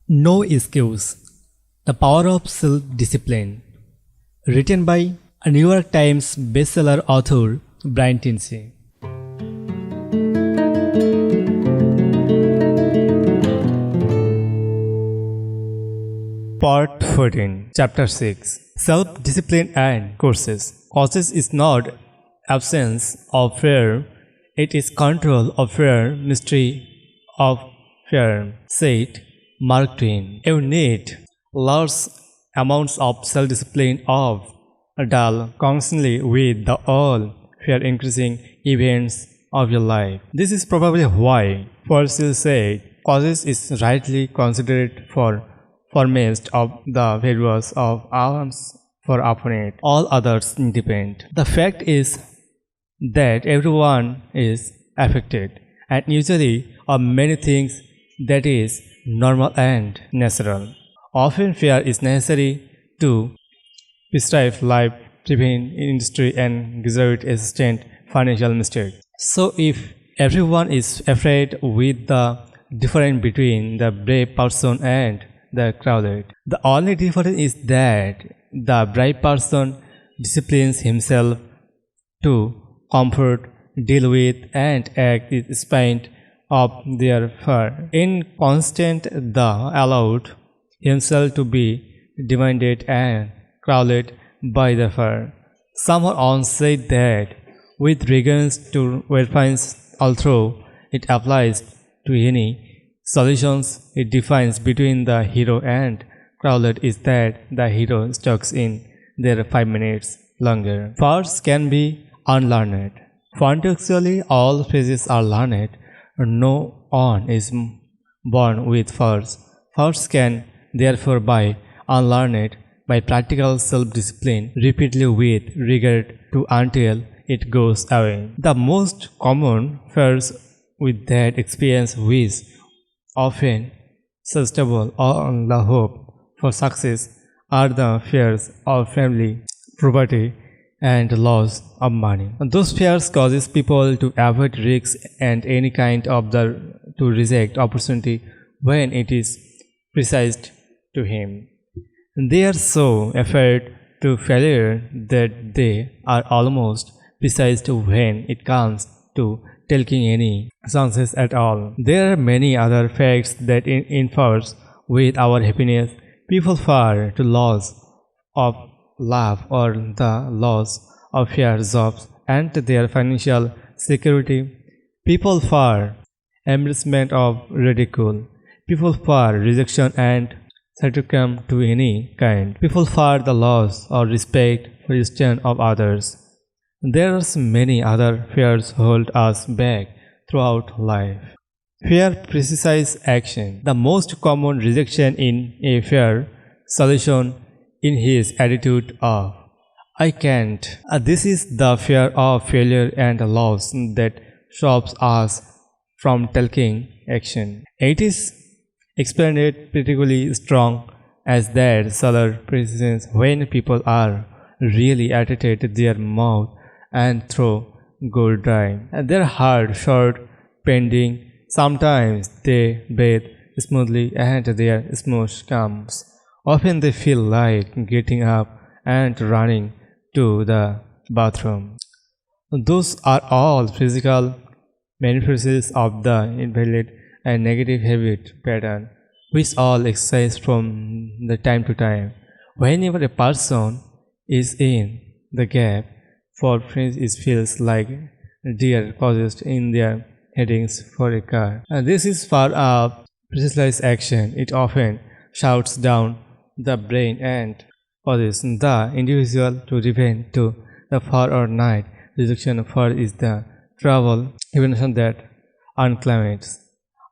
No Excuse: The Power of Self-Discipline. Written by a New York Times bestseller author Brian Tracy. Part 14, Chapter 6, Self-Discipline and Courses. Causes is not absence of fear, it is control of fear, mystery of fear, said Mark Twain. You need large amounts of self-discipline of deal constantly with the all fear-increasing events of your life. This is probably why Percy said causes is rightly considered for foremost of the various of arms for upon it. All others depend. The fact is that everyone is affected, and usually of many things that is normal and natural. Often fear is necessary to strive life, prevent industry and graduate assistant financial mistakes. So if everyone is afraid with the difference between the brave person and the crowded, the only difference is that the brave person disciplines himself to comfort, deal with, and act in spite of their fear. In constant, the allowed himself to be demanded and crowded by the fear. Someone once said that with regards to weapons, although it applies to any solutions, it defines between the hero and crowded is that the hero stuck in there 5 minutes longer. Fears can be unlearned. Contextually, all phrases are learned. No one is born with fears. Fears can therefore be unlearned by practical self-discipline, repeatedly with regard to until it goes away. The most common fears with that experience which often susceptible on the hope for success are the fears of family, property, and loss of money. Those fears causes people to avoid risks and any kind of to reject opportunity when it is precised to him. They are so afraid to failure that they are almost precised when it comes to taking any chances at all. There are many other facts that interfere with our happiness. People fear to loss of love or the loss of their jobs and their financial security. People fear embarrassment of ridicule. People fear rejection and sarcasm to any kind. People fear the loss or respect for rejection of others. There are many other fears hold us back throughout life. Fear precise action. The most common rejection in a fear solution in his attitude of I can't. This is the fear of failure and loss that stops us from taking action. It is explained particularly strong as that solar presence when people are really irritated their mouth and throat go dry. Their heart short pending. Sometimes they breathe smoothly and their smoke comes. Often they feel like getting up and running to the bathroom. Those are all physical manifestations of the invalid and negative habit pattern, which all exercise from the time to time. Whenever a person is in the gap for friends, it feels like deer causes in their headings for a car. And this is far up precise action. It often shouts down the brain and causes the individual to revert to the far or night. Rejection for is the trouble, even that unclaims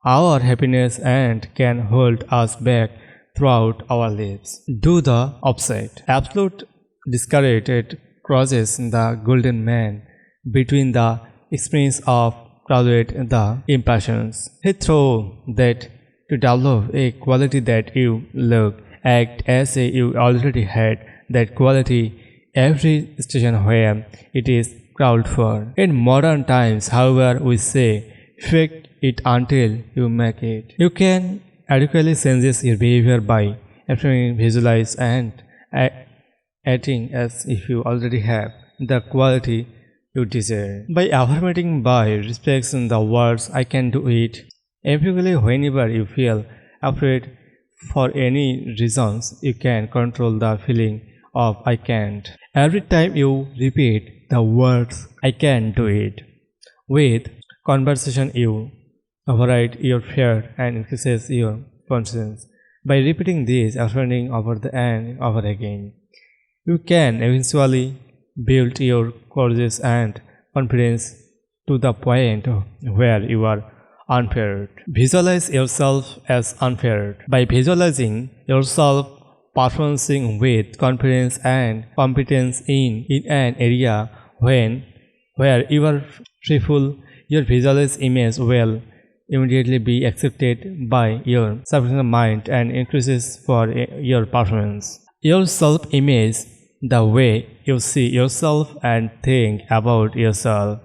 our happiness and can hold us back throughout our lives. Do the opposite. Absolute discouraged crosses the golden man between the experience of crowded the impassions. He throws that to develop a quality that you look act as if you already had that quality every station where it is crowded for. In modern times, however, we say fake it until you make it. You can adequately changes your behavior by affirming, visualize, and acting as if you already have the quality you desire. By affirming by respecting the words "I can do it," emphatically whenever you feel afraid for any reasons, you can control the feeling of "I can't." Every time you repeat the words "I can do it" with conversation, you override your fear and increases your confidence. By repeating this affirming over and over again, you can eventually build your courage and confidence to the point where you are unfettered. Visualize yourself as unfettered. By visualizing yourself performing with confidence and competence in an area where you are fearful, your visualized image will immediately be accepted by your subconscious mind and increases for your performance. Your self-image, the way you see yourself and think about yourself,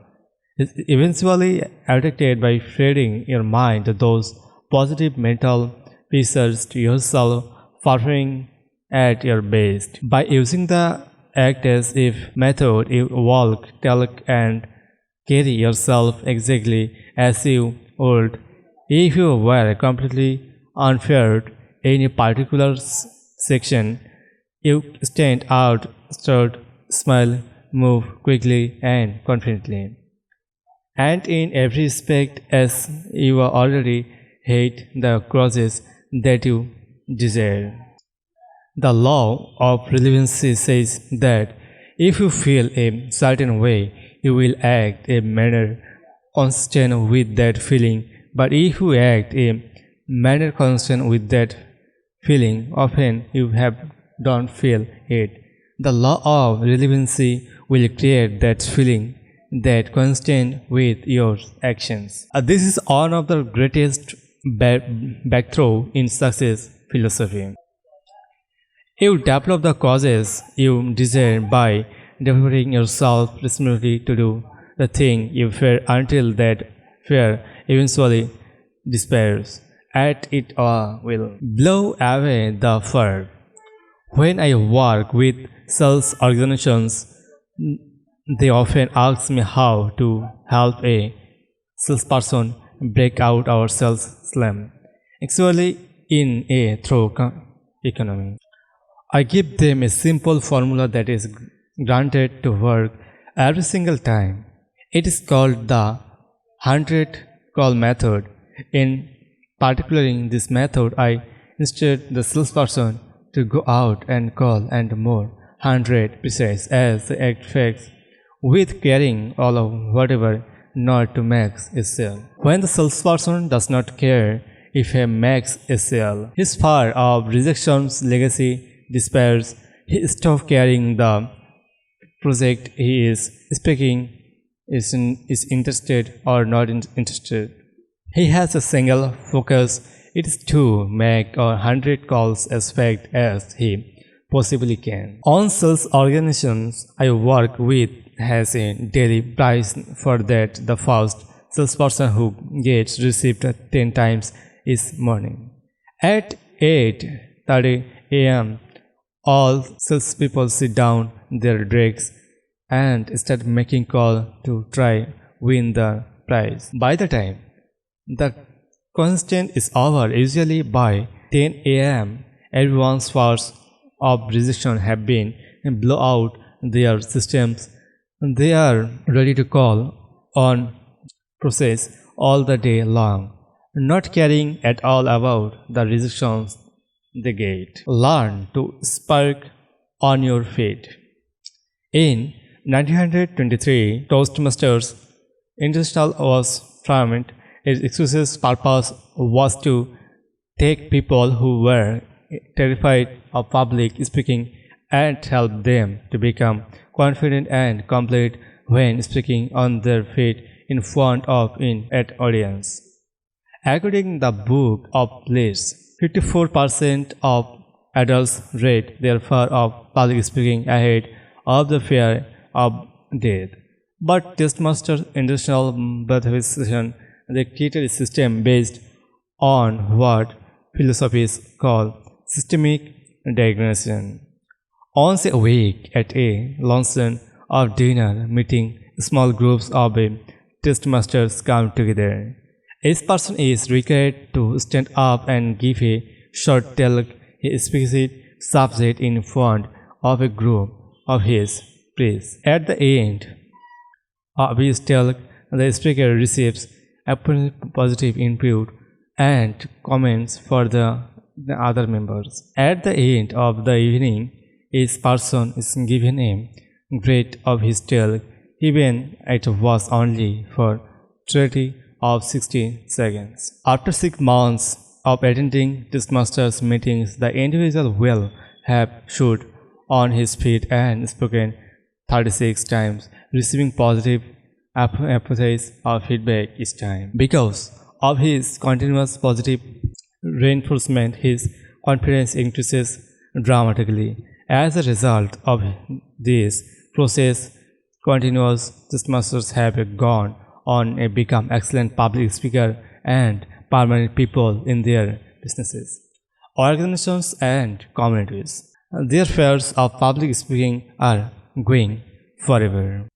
is eventually affected by feeding your mind those positive mental pictures to yourself performing at your best. By using the act as if method, you walk, talk, and carry yourself exactly as you would if you were completely unfair in a particular section. You stand out, start, smile, move quickly and confidently, and in every respect as you already hate the crosses that you desire. The law of relevancy says that if you feel a certain way, you will act a manner consistent with that feeling. But if you act a manner consistent with that feeling, often you don't feel it. The law of relevancy will create that feeling that consistent with your actions. This is one of the greatest breakthrough in success philosophy. You develop the causes you desire by devoting yourself responsibility to do the thing you fear until that fear eventually disappears. At it will blow away the fear. When I work with sales organizations, they often ask me how to help a salesperson break out our sales slam, actually in a through economy. I give them a simple formula that is granted to work every single time. It is called the 100 call method. In particular, in this method, I instruct the salesperson to go out and call and more 100 precise as the act facts with carrying all of whatever not to make a sale. When the salesperson does not care if he makes a sale, his fear of rejection's legacy despairs. He stops carrying the project he is speaking is interested or not interested. He has a single focus. It is to make 100 calls as fast as he possibly can. On sales organizations I work with has a daily price for that the first salesperson who gets received 10 times is morning. At 8:30 a.m. all salespeople sit down their desks and start making call to try win the prize. By the time the constant is over, usually by 10 a.m., everyone's fears of rejection have been blow out their systems. They are ready to call on process all the day long, not caring at all about the rejections they get. Learn to spark on your feet. In 1923, Toastmasters International was formed. Its exclusive purpose was to take people who were terrified of public speaking and help them to become confident and complete when speaking on their feet in front of an audience. According to the book of lists, 54% of adults rate their fear of public speaking ahead of the fear of death. But Toastmasters International Motivation they created a system based on what philosophies called systemic diagnosis. Once a week at a luncheon or dinner meeting, small groups of testmasters come together. Each person is required to stand up and give a short tell a specific subject in front of a group of his peers. At the end of his talk, the speaker receives positive input and comments for the other members. At the end of the evening, each person is given a grade of his talk, even it was only for 30 of 60 seconds. After 6 months of attending Toastmasters meetings, the individual will have stood on his feet and spoken 36 times, receiving positive appraise or feedback each time. Because of his continuous positive reinforcement, his confidence increases dramatically. As a result of this process, continuous Toastmasters have gone on to become excellent public speaker and permanent people in their businesses, organizations, and communities. Their fears of public speaking are going forever.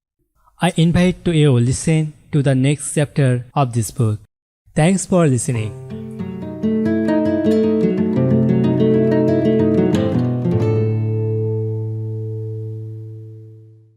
I invite you to listen to the next chapter of this book. Thanks for listening.